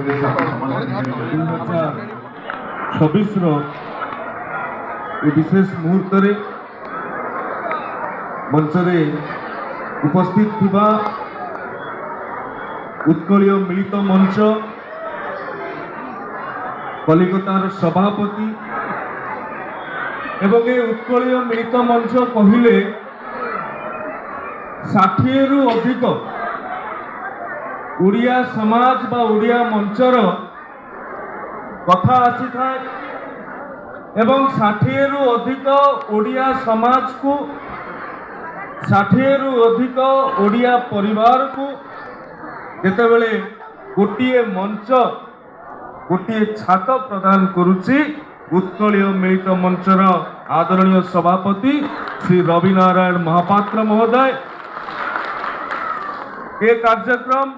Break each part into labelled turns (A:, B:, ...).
A: 2026 विशेष मुहूर्त मंचरे उपस्थित थिबा उत्कलीय मिलित मंच कलिकतार सभापति एवं ये उत्कलीय मिलित मंच कहले 60 रु अधिक ओडिया समाज बा ओडिया मंचर कथा आसी था एवं 60 रु अधिक ओडिया समाज को 60 रु अधिक ओडिया परिवार को जेतेबेले गोटिए मंच गोटिए छात प्रदान करुची उत्कलीय मिलित मंचर आदरणीय सभापति श्री रवि नारायण महापात्र महोदय ये कार्यक्रम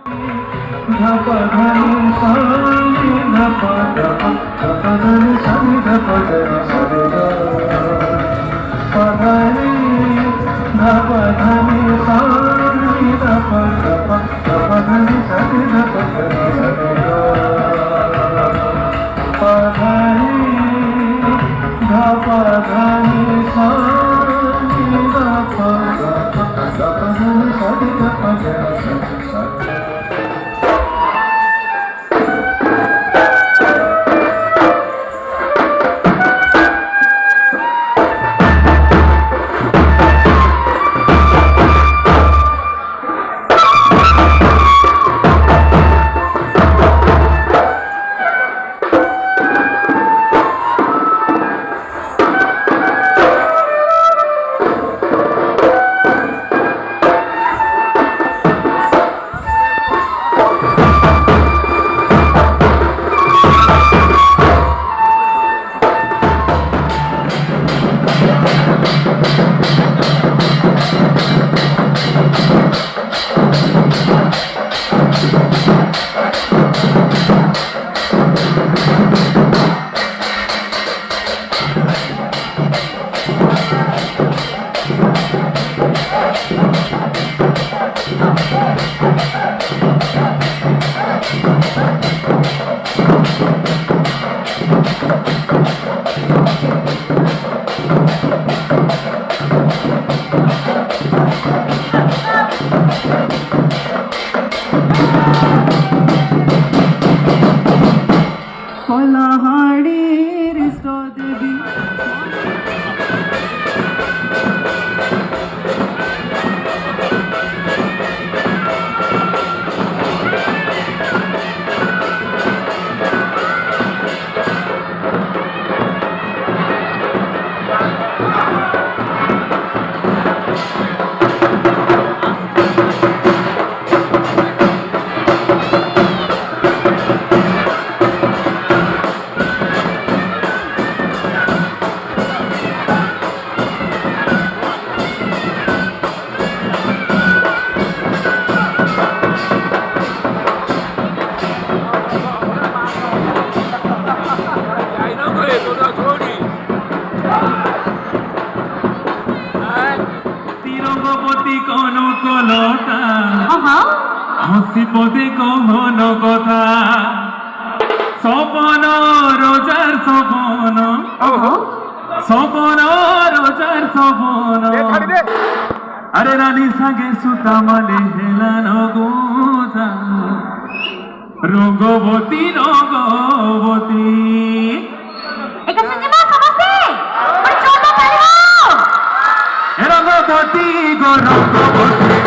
B: हसी पदे कहन कथा सपन रोजार सपन सपन रोजार सपन अरे रानी सागे सुता माले हेलान गोजा रंगवती रंगवती रंगवती गो रंगवती